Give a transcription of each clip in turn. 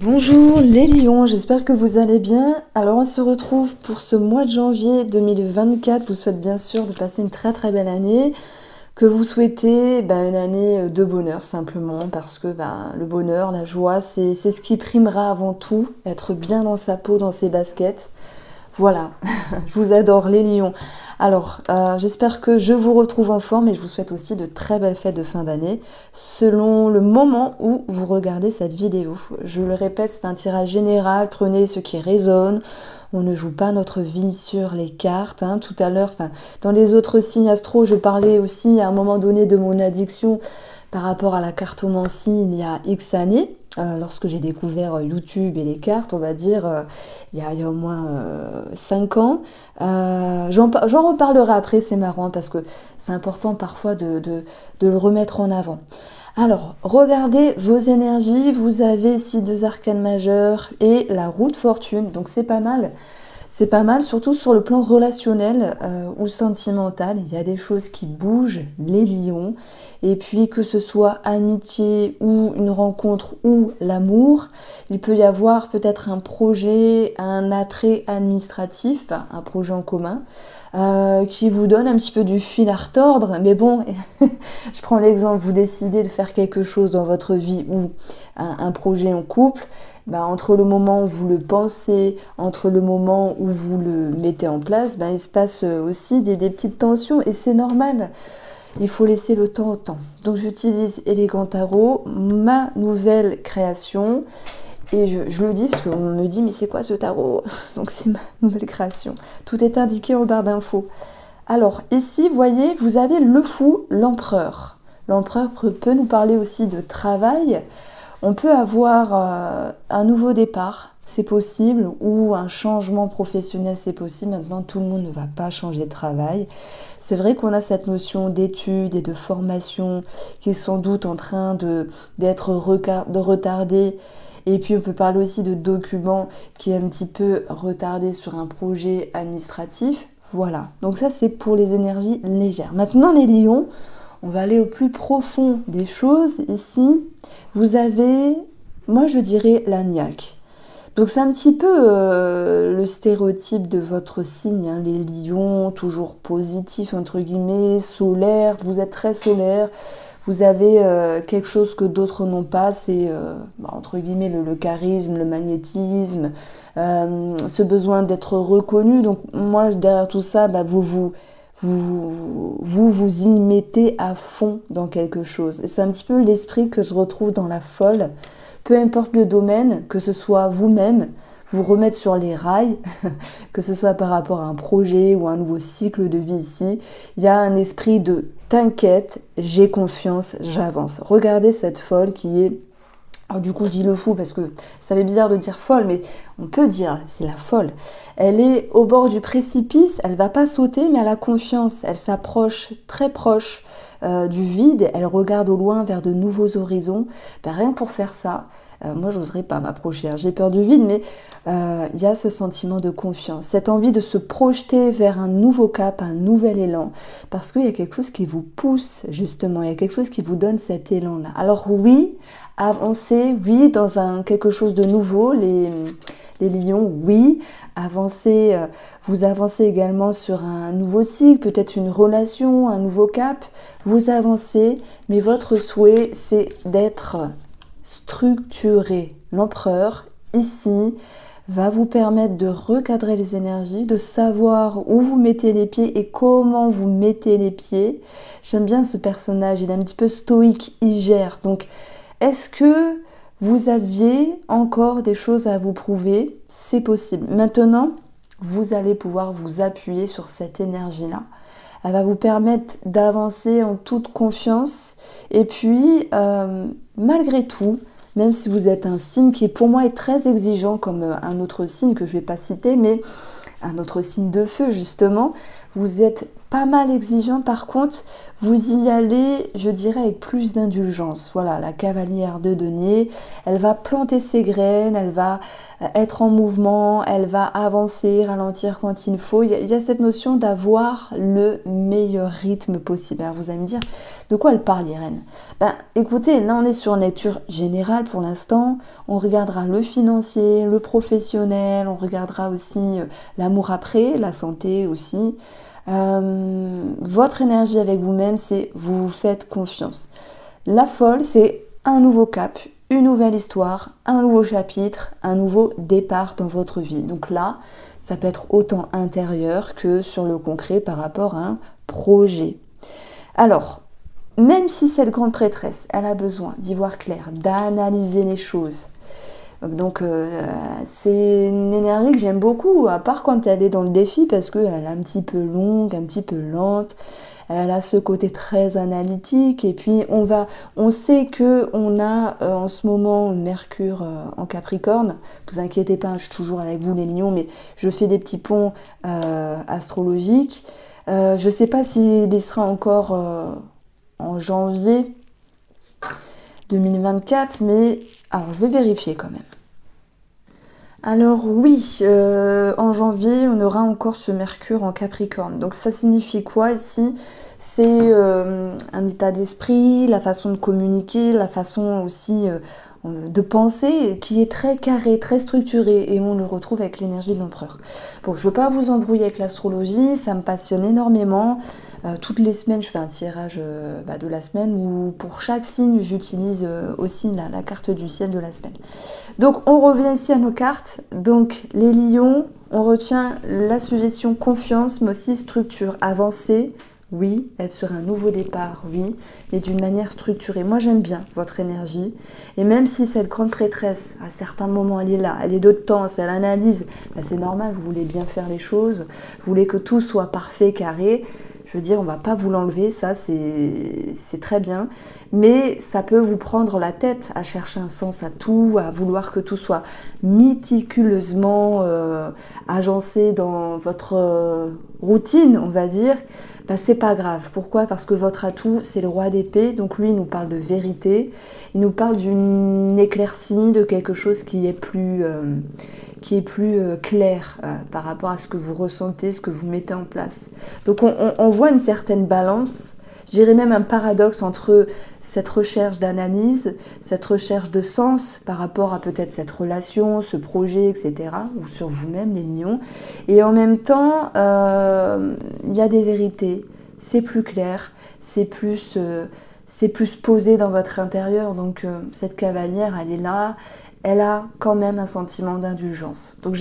Bonjour les lions, j'espère que vous allez bien. Alors on se retrouve pour ce mois de janvier 2024. Je vous souhaite bien sûr de passer une très belle année. Que vous souhaitez une année de bonheur simplement parce que le bonheur, la joie, c'est ce qui primera avant tout. Être bien dans sa peau, dans ses baskets. Voilà, je vous adore les lions. Alors, j'espère que je vous retrouve en forme et je vous souhaite aussi de très belles fêtes de fin d'année selon le moment où vous regardez cette vidéo. Je le répète, c'est un tirage général, prenez ce qui résonne. On ne joue pas notre vie sur les cartes. Tout à l'heure, dans les autres signes astro, je parlais aussi à un moment donné de mon addiction par rapport à la cartomancie il y a X années. Lorsque j'ai découvert YouTube et les cartes, on va dire, il y a au moins 5 ans. J'en reparlerai après, c'est marrant parce que c'est important parfois de le remettre en avant. Alors, regardez vos énergies, vous avez ici 2 arcanes majeures et la roue de fortune, donc c'est pas mal. C'est pas mal, surtout sur le plan relationnel ou sentimental. Il y a des choses qui bougent, les lions. Et puis que ce soit amitié ou une rencontre ou l'amour, il peut y avoir peut-être un projet, un attrait administratif, un projet en commun, qui vous donne un petit peu du fil à retordre. Mais bon, je prends l'exemple, vous décidez de faire quelque chose dans votre vie ou un projet en couple. Entre le moment où vous le pensez, entre le moment où vous le mettez en place, il se passe aussi des petites tensions et c'est normal. Il faut laisser le temps au temps. Donc j'utilise Elegant Tarot, ma nouvelle création. Et je le dis parce qu'on me dit mais c'est quoi ce tarot? Donc c'est ma nouvelle création. Tout est indiqué en barre d'infos. Alors ici, vous voyez, vous avez le fou, l'empereur. L'empereur peut nous parler aussi de travail. On peut avoir un nouveau départ, c'est possible, ou un changement professionnel, c'est possible. Maintenant, tout le monde ne va pas changer de travail. C'est vrai qu'on a cette notion d'études et de formation qui est sans doute en train d'être retardée. Et puis, on peut parler aussi de documents qui est un petit peu retardé sur un projet administratif. Voilà, donc ça, c'est pour les énergies légères. Maintenant, les lions, on va aller au plus profond des choses. Ici, vous avez, moi je dirais l'agnac. Donc c'est un petit peu le stéréotype de votre signe, les lions, toujours positifs entre guillemets, solaires, vous êtes très solaire, vous avez quelque chose que d'autres n'ont pas, c'est entre guillemets le charisme, le magnétisme, ce besoin d'être reconnu. Donc moi derrière tout ça, vous y mettez à fond dans quelque chose. Et c'est un petit peu l'esprit que je retrouve dans la folle. Peu importe le domaine, que ce soit vous-même, vous remettre sur les rails, que ce soit par rapport à un projet ou un nouveau cycle de vie ici, il y a un esprit de t'inquiète, j'ai confiance, j'avance. Regardez cette folle qui est... Alors du coup je dis le fou parce que ça fait bizarre de dire folle, mais on peut dire c'est la folle. Elle est au bord du précipice, elle va pas sauter mais elle a confiance, elle s'approche très proche du vide, elle regarde au loin vers de nouveaux horizons. Rien que pour faire ça, moi j'oserais pas m'approcher, j'ai peur du vide, mais il y a ce sentiment de confiance, cette envie de se projeter vers un nouveau cap, un nouvel élan, parce qu'il y a quelque chose qui vous pousse justement, il y a quelque chose qui vous donne cet élan-là. Alors oui, avancer, oui, dans quelque chose de nouveau, les lions, oui, avancer, vous avancez également sur un nouveau cycle, peut-être une relation, un nouveau cap, vous avancez, mais votre souhait, c'est d'être structuré. L'empereur, ici, va vous permettre de recadrer les énergies, de savoir où vous mettez les pieds et comment vous mettez les pieds. J'aime bien ce personnage, il est un petit peu stoïque, il gère, donc est-ce que vous aviez encore des choses à vous prouver? C'est possible. Maintenant, vous allez pouvoir vous appuyer sur cette énergie-là. Elle va vous permettre d'avancer en toute confiance. Et puis, malgré tout, même si vous êtes un signe qui pour moi est très exigeant comme un autre signe que je ne vais pas citer, mais un autre signe de feu justement, vous êtes pas mal exigeant. Par contre, vous y allez, je dirais, avec plus d'indulgence. Voilà, la cavalière de denier, elle va planter ses graines, elle va être en mouvement, elle va avancer, ralentir quand il faut. Il y a cette notion d'avoir le meilleur rythme possible. Alors vous allez me dire, de quoi elle parle, Irène? Ben, écoutez, là on est sur une lecture générale pour l'instant. On regardera le financier, le professionnel, on regardera aussi l'amour après, la santé aussi. Votre énergie avec vous-même, c'est vous vous faites confiance. La folle, c'est un nouveau cap, une nouvelle histoire, un nouveau chapitre, un nouveau départ dans votre vie. Donc là, ça peut être autant intérieur que sur le concret par rapport à un projet. Alors, même si cette grande prêtresse, elle a besoin d'y voir clair, d'analyser les choses, donc c'est une énergie que j'aime beaucoup, à part quand elle est dans le défi, parce qu'elle est un petit peu longue, un petit peu lente. Elle a ce côté très analytique, et puis on sait que on a en ce moment Mercure en Capricorne. Vous inquiétez pas, je suis toujours avec vous les lions, mais je fais des petits ponts astrologiques. Je sais pas s'il sera encore en janvier 2024, mais alors je vais vérifier quand même. Alors oui, en janvier, on aura encore ce Mercure en Capricorne. Donc ça signifie quoi ici? C'est un état d'esprit, la façon de communiquer, la façon aussi de penser qui est très carré, très structuré, et on le retrouve avec l'énergie de l'empereur. Bon, je ne veux pas vous embrouiller avec l'astrologie, ça me passionne énormément. Toutes les semaines, je fais un tirage de la semaine où pour chaque signe, j'utilise aussi la carte du ciel de la semaine. Donc, on revient ici à nos cartes. Donc, les lions, on retient la suggestion confiance, mais aussi structure. Avancer, oui. Être sur un nouveau départ, oui. Mais d'une manière structurée. Moi, j'aime bien votre énergie. Et même si cette grande prêtresse, à certains moments, elle est là, elle est de temps, elle analyse, ben, c'est normal, vous voulez bien faire les choses, vous voulez que tout soit parfait, carré. Je veux dire, on ne va pas vous l'enlever, ça c'est très bien. Mais ça peut vous prendre la tête à chercher un sens à tout, à vouloir que tout soit méticuleusement agencé dans votre routine, on va dire. Ben, c'est pas grave. Pourquoi? Parce que votre atout, c'est le roi d'épée. Donc lui, il nous parle de vérité. Il nous parle d'une éclaircie, de quelque chose qui est plus clair par rapport à ce que vous ressentez, ce que vous mettez en place. Donc on voit une certaine balance, je dirais même un paradoxe entre cette recherche d'analyse, cette recherche de sens par rapport à peut-être cette relation, ce projet, etc., ou sur vous-même, les lions. Et en même temps, il y a des vérités, c'est plus clair, c'est plus posé dans votre intérieur. Donc cette cavalière, elle est là, elle a quand même un sentiment d'indulgence. Donc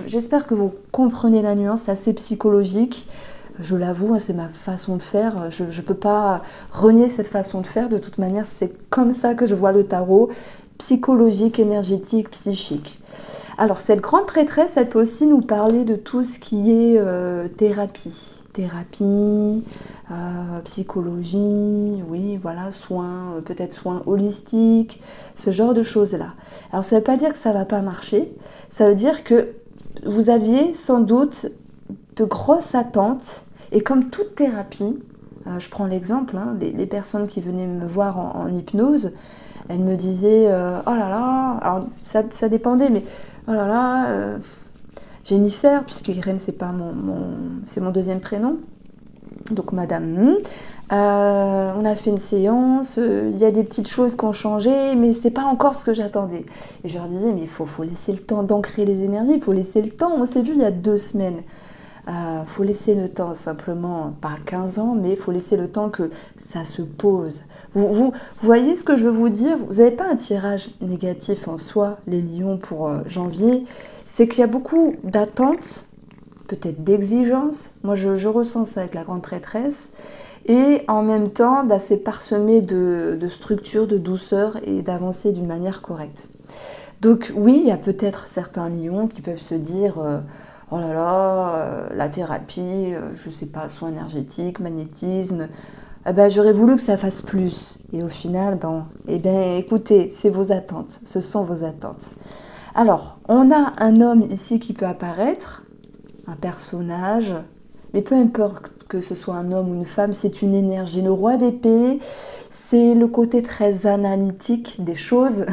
j'espère que vous comprenez la nuance, c'est assez psychologique. Je l'avoue, c'est ma façon de faire. Je ne peux pas renier cette façon de faire. De toute manière, c'est comme ça que je vois le tarot, psychologique, énergétique, psychique. Alors, cette grande prêtresse, elle peut aussi nous parler de tout ce qui est thérapie. Thérapie, psychologie, oui, voilà, soins, peut-être soins holistiques, ce genre de choses-là. Alors, ça ne veut pas dire que ça ne va pas marcher. Ça veut dire que vous aviez sans doute de grosses attentes, et comme toute thérapie, je prends l'exemple, hein, les personnes qui venaient me voir en hypnose, elles me disaient oh là là, alors ça dépendait, mais oh là là, Jennifer, puisque Irène c'est pas c'est mon deuxième prénom, donc Madame, on a fait une séance, il y a des petites choses qui ont changé, mais c'est pas encore ce que j'attendais. Et je leur disais mais il faut laisser le temps d'ancrer les énergies, il faut laisser le temps. On s'est vu il y a 2 semaines. Faut laisser le temps, simplement, pas 15 ans, mais il faut laisser le temps que ça se pose. Vous voyez ce que je veux vous dire? Vous n'avez pas un tirage négatif en soi, les lions, pour janvier. C'est qu'il y a beaucoup d'attentes, peut-être d'exigences. Moi, je ressens ça avec la grande prêtresse. Et en même temps, bah, c'est parsemé de structure, de douceur et d'avancer d'une manière correcte. Donc oui, il y a peut-être certains lions qui peuvent se dire oh là là, la thérapie, je sais pas, soins énergétiques, magnétisme, j'aurais voulu que ça fasse plus. Et au final, écoutez, c'est vos attentes, ce sont vos attentes. Alors, on a un homme ici qui peut apparaître, un personnage, mais peu importe que ce soit un homme ou une femme, c'est une énergie. Le roi d'épée, c'est le côté très analytique des choses.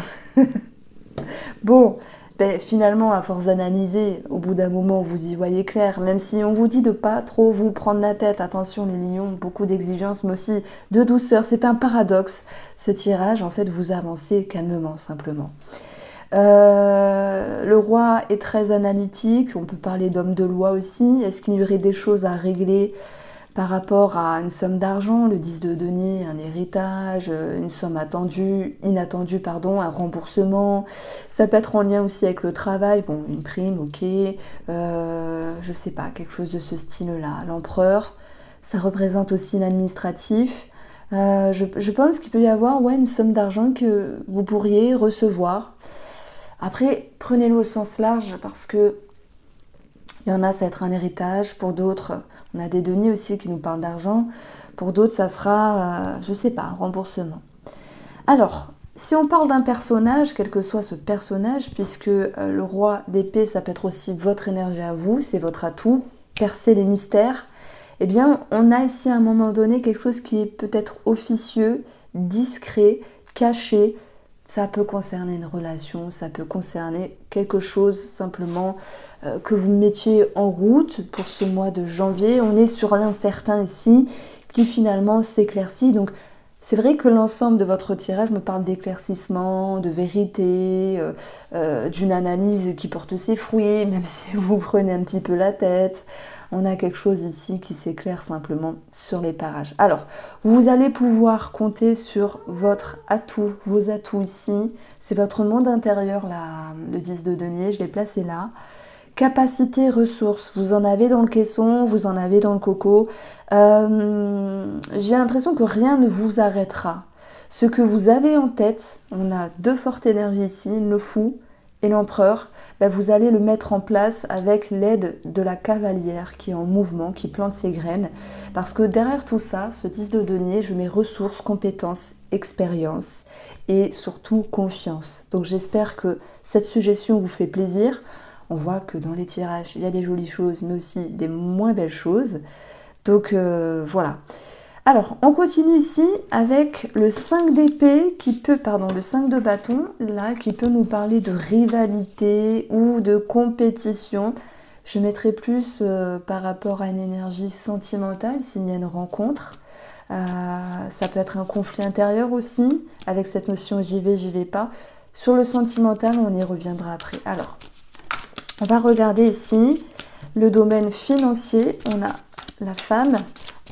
Bon, ben, finalement, à force d'analyser, au bout d'un moment, vous y voyez clair. Même si on vous dit de pas trop vous prendre la tête. Attention, les lions, beaucoup d'exigences, mais aussi de douceur. C'est un paradoxe. Ce tirage, en fait, vous avancez calmement, simplement. Le roi est très analytique. On peut parler d'homme de loi aussi. Est-ce qu'il y aurait des choses à régler par rapport à une somme d'argent, le 10 de denier, un héritage, une somme inattendue, pardon, un remboursement. Ça peut être en lien aussi avec le travail, bon, une prime, ok, je sais pas, quelque chose de ce style-là. L'empereur, ça représente aussi l'administratif. Je pense qu'il peut y avoir une somme d'argent que vous pourriez recevoir. Après, prenez-le au sens large parce que il y en a, ça va être un héritage. Pour d'autres, on a des deniers aussi qui nous parlent d'argent. Pour d'autres, ça sera, je sais pas, un remboursement. Alors, si on parle d'un personnage, quel que soit ce personnage, puisque le roi d'épée, ça peut être aussi votre énergie à vous, c'est votre atout, percer les mystères, eh bien, on a ici à un moment donné quelque chose qui est peut-être officieux, discret, caché. Ça peut concerner une relation, ça peut concerner quelque chose simplement que vous mettiez en route pour ce mois de janvier. On est sur l'incertain ici qui finalement s'éclaircit. Donc c'est vrai que l'ensemble de votre tirage me parle d'éclaircissement, de vérité, d'une analyse qui porte ses fruits, même si vous prenez un petit peu la tête. On a quelque chose ici qui s'éclaire simplement sur les parages. Alors, vous allez pouvoir compter sur votre atout, vos atouts ici. C'est votre monde intérieur, là, le 10 de denier, je l'ai placé là. Capacité, ressources, vous en avez dans le caisson, vous en avez dans le coco. J'ai l'impression que rien ne vous arrêtera. Ce que vous avez en tête, on a deux fortes énergies ici, le fou et l'empereur, vous allez le mettre en place avec l'aide de la cavalière qui est en mouvement, qui plante ses graines. Parce que derrière tout ça, ce 10 de denier, je mets ressources, compétences, expérience et surtout confiance. Donc j'espère que cette suggestion vous fait plaisir. On voit que dans les tirages, il y a des jolies choses, mais aussi des moins belles choses. Donc voilà. Alors, on continue ici avec le 5 d'épée le 5 de bâton, là, qui peut nous parler de rivalité ou de compétition. Je mettrai plus par rapport à une énergie sentimentale, s'il y a une rencontre. Ça peut être un conflit intérieur aussi, avec cette notion j'y vais pas. Sur le sentimental, on y reviendra après. Alors, on va regarder ici le domaine financier. On a la femme.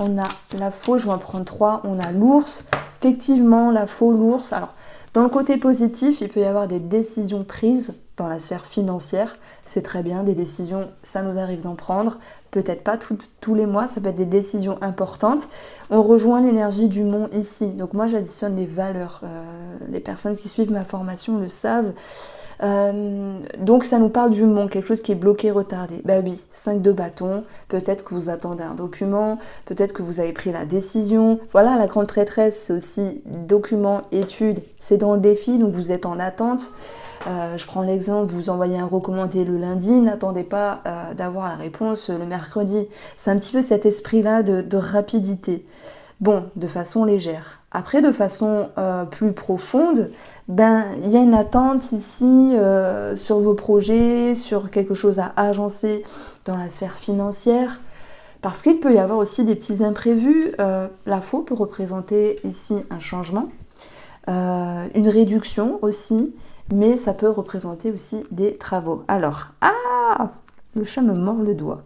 On a la faux, je vais en prendre 3, on a l'ours, effectivement la faux, l'ours. Alors, dans le côté positif, il peut y avoir des décisions prises dans la sphère financière, c'est très bien, des décisions, ça nous arrive d'en prendre, peut-être pas tous les mois, ça peut être des décisions importantes. On rejoint l'énergie du mont ici, donc moi j'additionne les valeurs, les personnes qui suivent ma formation le savent. Donc ça nous parle du mont, quelque chose qui est bloqué, retardé. Ben oui, 5 de bâton, peut-être que vous attendez un document, peut-être que vous avez pris la décision. Voilà, la grande prêtresse, c'est aussi document, étude, c'est dans le défi, donc vous êtes en attente. Je prends l'exemple, vous envoyez un recommandé le lundi, n'attendez pas d'avoir la réponse le mercredi. C'est un petit peu cet esprit-là de rapidité. Bon, de façon légère. Après, de façon plus profonde, il y a une attente ici sur vos projets, sur quelque chose à agencer dans la sphère financière. Parce qu'il peut y avoir aussi des petits imprévus. La faux peut représenter ici un changement, une réduction aussi, mais ça peut représenter aussi des travaux. Alors, le chat me mord le doigt.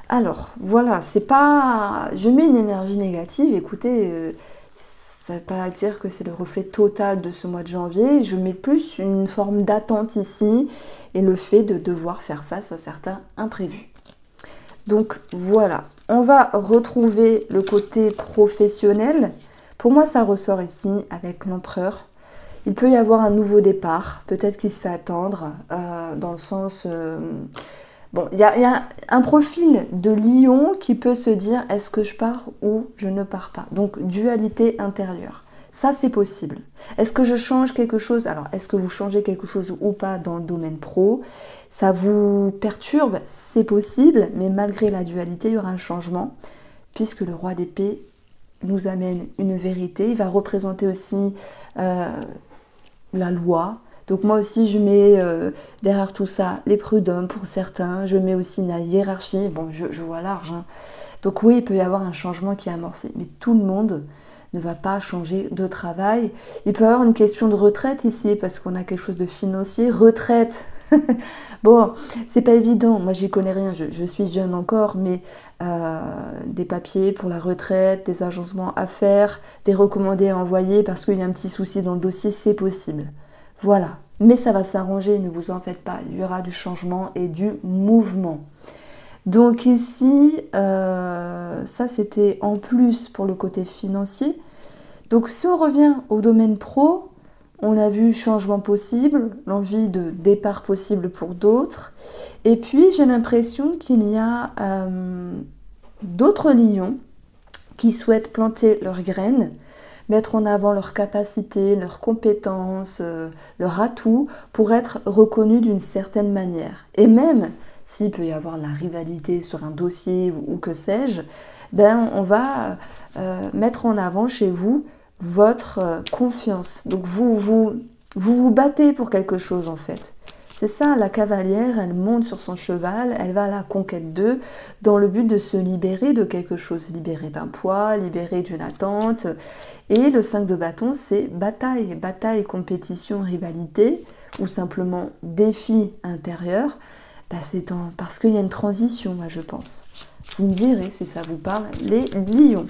Alors, voilà, c'est pas... Je mets une énergie négative, écoutez, ça ne veut pas dire que c'est le reflet total de ce mois de janvier. Je mets plus une forme d'attente ici et le fait de devoir faire face à certains imprévus. Donc, voilà. On va retrouver le côté professionnel. Pour moi, ça ressort ici avec l'empereur. Il peut y avoir un nouveau départ, peut-être qu'il se fait attendre, dans le sens... Bon, il y a un profil de lion qui peut se dire est-ce que je pars ou je ne pars pas. Donc, dualité intérieure. Ça, c'est possible. Est-ce que je change quelque chose? Alors, est-ce que vous changez quelque chose ou pas dans le domaine pro? Ça vous perturbe? C'est possible, mais malgré la dualité, il y aura un changement. puisque le roi d'épée nous amène une vérité. Il va représenter aussi la loi. Donc moi aussi, je mets derrière tout ça les prud'hommes pour certains. Je mets aussi la hiérarchie. Bon, je vois large, hein. Donc oui, il peut y avoir un changement qui est amorcé. Mais tout le monde ne va pas changer de travail. Il peut y avoir une question de retraite ici, parce qu'on a quelque chose de financier. Retraite. Bon, c'est pas évident. Moi, j'y connais rien. Je suis jeune encore, mais des papiers pour la retraite, des agencements à faire, des recommandés à envoyer parce qu'il y a un petit souci dans le dossier, c'est possible. Voilà. Mais ça va s'arranger, ne vous en faites pas. Il y aura du changement et du mouvement. Donc ici, ça c'était en plus pour le côté financier. Donc si on revient au domaine pro, on a vu changement possible, l'envie de départ possible pour d'autres. Et puis j'ai l'impression qu'il y a d'autres lions qui souhaitent planter leurs graines, mettre en avant leurs capacités, leurs compétences, leurs atouts pour être reconnus d'une certaine manière. Et même s'il peut y avoir de la rivalité sur un dossier ou que sais-je, ben on va mettre en avant chez vous votre confiance. Donc vous battez pour quelque chose en fait. C'est ça, la cavalière, elle monte sur son cheval, elle va à la conquête d'eux dans le but de se libérer de quelque chose, libérer d'un poids, libérer d'une attente. Et le 5 de bâton, c'est bataille, bataille, compétition, rivalité, ou simplement défi intérieur. Ben parce qu'il y a une transition, moi je pense. Vous me direz si ça vous parle, les lions.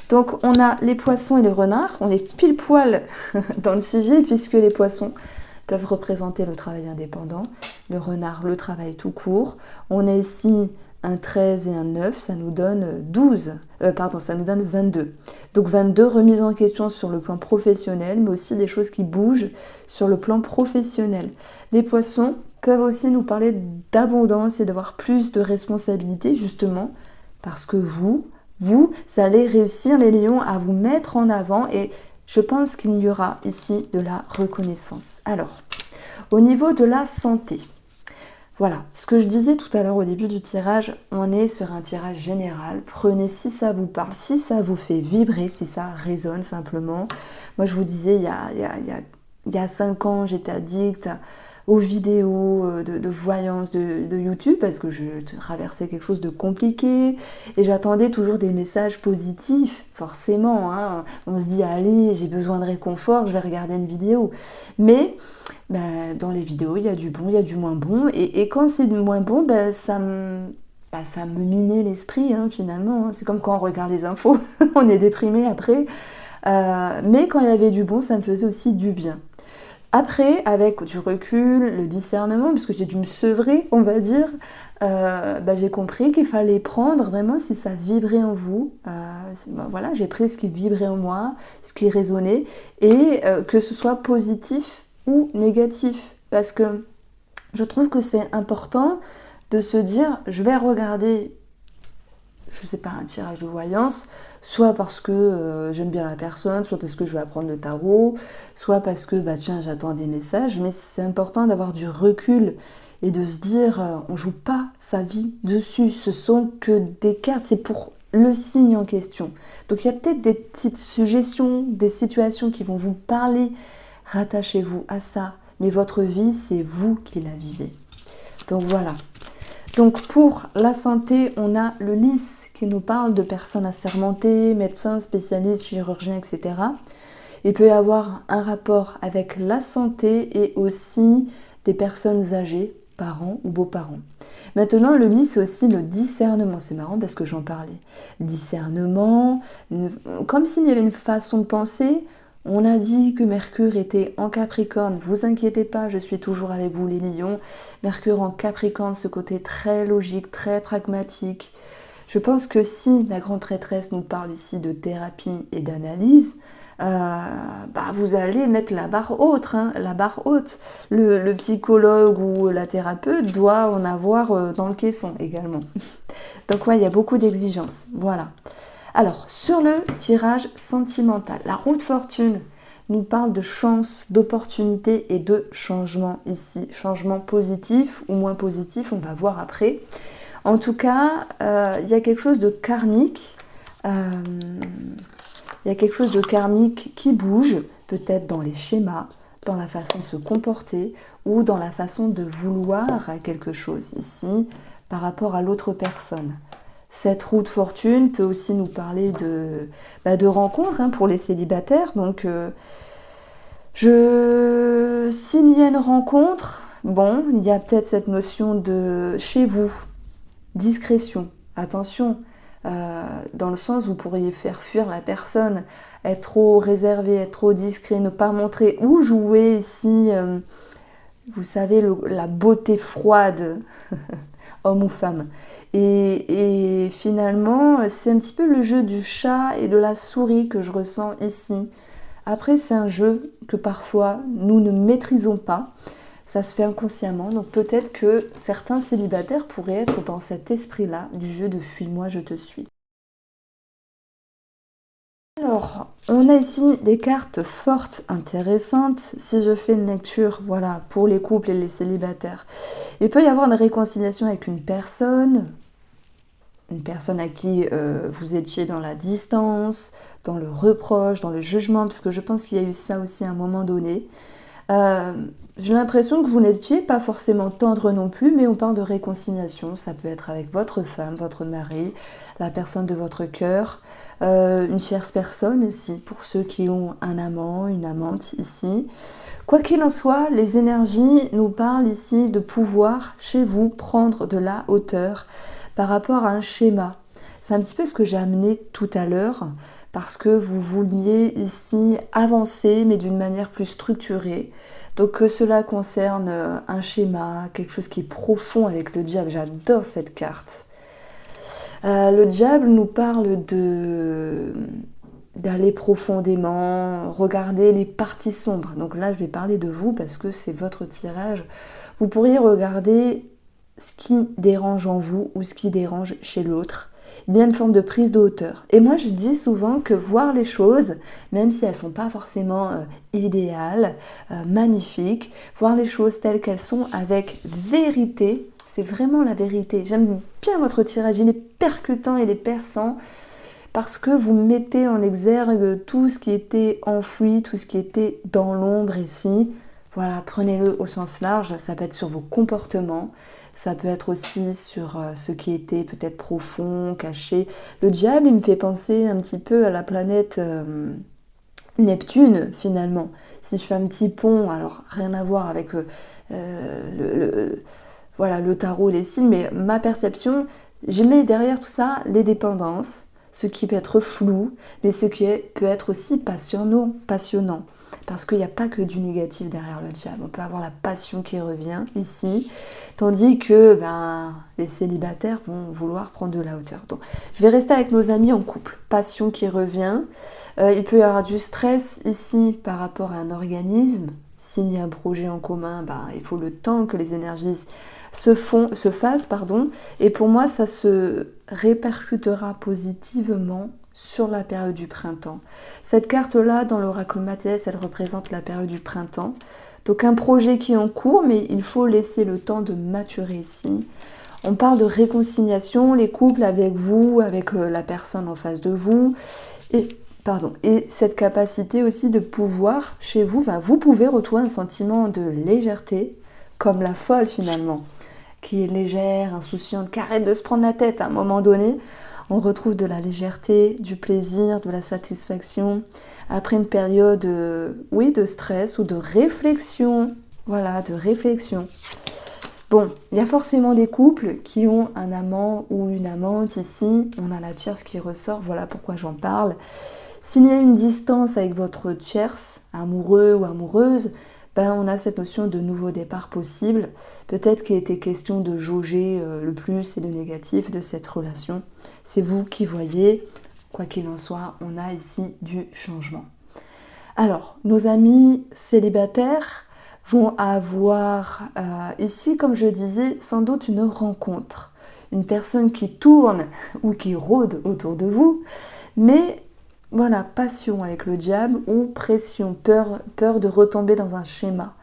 Donc on a les poissons et les renards, on est pile poil dans le sujet puisque les poissons peuvent représenter le travail indépendant, le renard le travail tout court. On a ici un 13 et un 9, ça nous donne 22. Donc 22 remises en question sur le plan professionnel, mais aussi des choses qui bougent sur le plan professionnel. Les poissons peuvent aussi nous parler d'abondance et d'avoir plus de responsabilités, justement, parce que vous allez réussir, les lions, à vous mettre en avant et je pense qu'il y aura ici de la reconnaissance. Alors, au niveau de la santé, voilà, ce que je disais tout à l'heure au début du tirage, on est sur un tirage général. Prenez si ça vous parle, si ça vous fait vibrer, si ça résonne simplement. Moi, je vous disais, il y a 5 ans, j'étais addict aux vidéos de voyance de YouTube parce que je traversais quelque chose de compliqué et j'attendais toujours des messages positifs, forcément, hein. On se dit, allez, j'ai besoin de réconfort, je vais regarder une vidéo. Mais dans les vidéos, il y a du bon, il y a du moins bon. Et quand c'est du moins bon, ça me minait l'esprit, hein, finalement. C'est comme quand on regarde les infos, on est déprimé après. Mais quand il y avait du bon, ça me faisait aussi du bien. Après, avec du recul, le discernement, puisque j'ai dû me sevrer, on va dire, j'ai compris qu'il fallait prendre vraiment si ça vibrait en vous. Voilà, j'ai pris ce qui vibrait en moi, ce qui résonnait, et que ce soit positif ou négatif. Parce que je trouve que c'est important de se dire, je vais regarder, je sais pas, un tirage de voyance, soit parce que j'aime bien la personne, soit parce que je vais apprendre le tarot, soit parce que tiens, j'attends des messages, mais c'est important d'avoir du recul et de se dire on joue pas sa vie dessus, ce sont que des cartes, c'est pour le signe en question. Donc il y a peut-être des petites suggestions, des situations qui vont vous parler, rattachez-vous à ça, mais votre vie, c'est vous qui la vivez. Donc voilà. Donc pour la santé, on a le lys qui nous parle de personnes assermentées, médecins, spécialistes, chirurgiens, etc. Il peut y avoir un rapport avec la santé et aussi des personnes âgées, parents ou beaux-parents. Maintenant, le lys, c'est aussi le discernement. C'est marrant parce que j'en parlais. Discernement, comme s'il y avait une façon de penser. On a dit que Mercure était en Capricorne, vous inquiétez pas, je suis toujours avec vous les lions. Mercure en Capricorne, ce côté très logique, très pragmatique. Je pense que si la grande prêtresse nous parle ici de thérapie et d'analyse, vous allez mettre la barre haute, hein, la barre haute. Le psychologue ou la thérapeute doit en avoir dans le caisson également. Donc ouais, il y a beaucoup d'exigences, voilà. Alors, sur le tirage sentimental, la roue de fortune nous parle de chance, d'opportunité et de changement ici. Changement positif ou moins positif, on va voir après. En tout cas, il y a quelque chose de karmique. Il y a quelque chose de karmique qui bouge, peut-être dans les schémas, dans la façon de se comporter ou dans la façon de vouloir quelque chose ici par rapport à l'autre personne. Cette roue de fortune peut aussi nous parler de rencontres pour les célibataires. Donc, s'il y a une rencontre, bon, il y a peut-être cette notion de chez vous, discrétion, attention, dans le sens où vous pourriez faire fuir la personne, être trop réservé, être trop discret, ne pas montrer ou jouer ici, vous savez, la beauté froide, homme ou femme. Et finalement, c'est un petit peu le jeu du chat et de la souris que je ressens ici. Après, c'est un jeu que parfois nous ne maîtrisons pas. Ça se fait inconsciemment, donc peut-être que certains célibataires pourraient être dans cet esprit-là du jeu de fuis-moi, je te suis. Alors, on a ici des cartes fortes, intéressantes. Si je fais une lecture, voilà, pour les couples et les célibataires, il peut y avoir une réconciliation avec une personne à qui vous étiez dans la distance, dans le reproche, dans le jugement, parce que je pense qu'il y a eu ça aussi à un moment donné. J'ai l'impression que vous n'étiez pas forcément tendre non plus, mais on parle de réconciliation. Ça peut être avec votre femme, votre mari, la personne de votre cœur, une chère personne aussi, pour ceux qui ont un amant, une amante ici. Quoi qu'il en soit, les énergies nous parlent ici de pouvoir, chez vous, prendre de la hauteur par rapport à un schéma. C'est un petit peu ce que j'ai amené tout à l'heure, parce que vous vouliez ici avancer, mais d'une manière plus structurée. Donc que cela concerne un schéma, quelque chose qui est profond avec le diable, j'adore cette carte. Le diable nous parle d'aller profondément, regarder les parties sombres. Donc là, je vais parler de vous parce que c'est votre tirage. Vous pourriez regarder ce qui dérange en vous ou ce qui dérange chez l'autre. Il y a une forme de prise de hauteur. Et moi, je dis souvent que voir les choses, même si elles ne sont pas forcément idéales, magnifiques, voir les choses telles qu'elles sont avec vérité, c'est vraiment la vérité. J'aime bien votre tirage, il est percutant, il est perçant, parce que vous mettez en exergue tout ce qui était enfoui, tout ce qui était dans l'ombre ici. Voilà, prenez-le au sens large, ça peut être sur vos comportements, ça peut être aussi sur ce qui était peut-être profond, caché. Le diable, il me fait penser un petit peu à la planète Neptune, finalement. Si je fais un petit pont, alors rien à voir avec voilà, le tarot, les signes, mais ma perception, je mets derrière tout ça les dépendances, ce qui peut être flou, mais ce qui peut être aussi passionnant. Parce qu'il n'y a pas que du négatif derrière le diable. On peut avoir la passion qui revient ici, tandis que les célibataires vont vouloir prendre de la hauteur. Donc, je vais rester avec nos amis en couple. Passion qui revient. Il peut y avoir du stress ici par rapport à un organisme. S'il y a un projet en commun, il faut le temps que les énergies se fassent. Et pour moi, ça se répercutera positivement sur la période du printemps. Cette carte-là, dans l'oracle Mathias, elle représente la période du printemps. Donc un projet qui est en cours, mais il faut laisser le temps de maturer ici. On parle de réconciliation, les couples avec vous, avec la personne en face de vous. Et cette capacité aussi de pouvoir, chez vous, vous pouvez retrouver un sentiment de légèreté, comme la folle finalement, qui est légère, insouciante, qui arrête de se prendre la tête à un moment donné. On retrouve de la légèreté, du plaisir, de la satisfaction, après une période de stress ou de réflexion. Voilà, de réflexion. Bon, il y a forcément des couples qui ont un amant ou une amante ici. On a la tierce qui ressort, voilà pourquoi j'en parle. S'il y a une distance avec votre tierce, amoureux ou amoureuse, on a cette notion de nouveau départ possible. Peut-être qu'il était question de jauger le plus et le négatif de cette relation. C'est vous qui voyez. Quoi qu'il en soit, on a ici du changement. Alors, nos amis célibataires vont avoir ici, comme je disais, sans doute une rencontre. Une personne qui tourne ou qui rôde autour de vous, mais voilà, passion avec le diable ou pression, peur de retomber dans un schéma.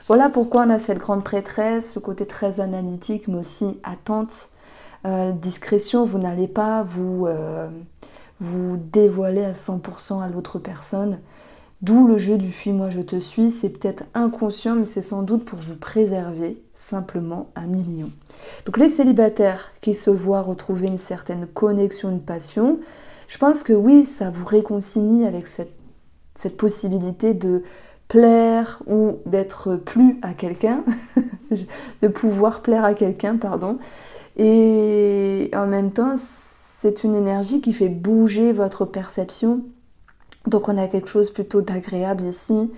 Voilà pourquoi on a cette grande prêtresse, ce côté très analytique mais aussi attente. Discrétion, vous n'allez pas vous dévoiler à 100% à l'autre personne. D'où le jeu du fuis-moi, je te suis. C'est peut-être inconscient, mais c'est sans doute pour vous préserver simplement 1 million. Donc les célibataires qui se voient retrouver une certaine connexion, une passion, je pense que oui, ça vous réconcilie avec cette possibilité de plaire ou d'être plu à quelqu'un, de pouvoir plaire à quelqu'un, pardon. Et en même temps, c'est une énergie qui fait bouger votre perception. Donc on a quelque chose plutôt d'agréable ici.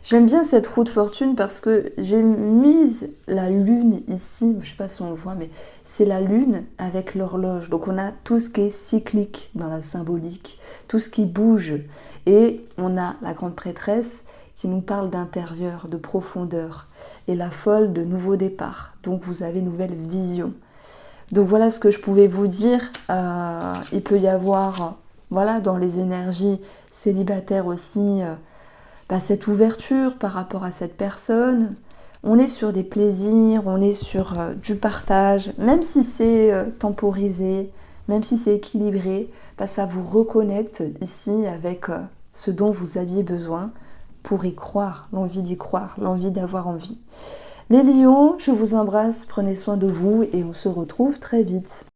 J'aime bien cette roue de fortune parce que j'ai mis la lune ici, je ne sais pas si on le voit, mais c'est la lune avec l'horloge. Donc on a tout ce qui est cyclique dans la symbolique, tout ce qui bouge. Et on a la grande prêtresse qui nous parle d'intérieur, de profondeur, et la folle de nouveau départ. Donc vous avez une nouvelle vision. Donc voilà ce que je pouvais vous dire. Il peut y avoir, voilà, dans les énergies célibataires aussi, cette ouverture par rapport à cette personne. On est sur des plaisirs, on est sur du partage, même si c'est temporisé, même si c'est équilibré, ça vous reconnecte ici avec ce dont vous aviez besoin pour y croire, l'envie d'y croire, l'envie d'avoir envie. Les lions, je vous embrasse, prenez soin de vous et on se retrouve très vite.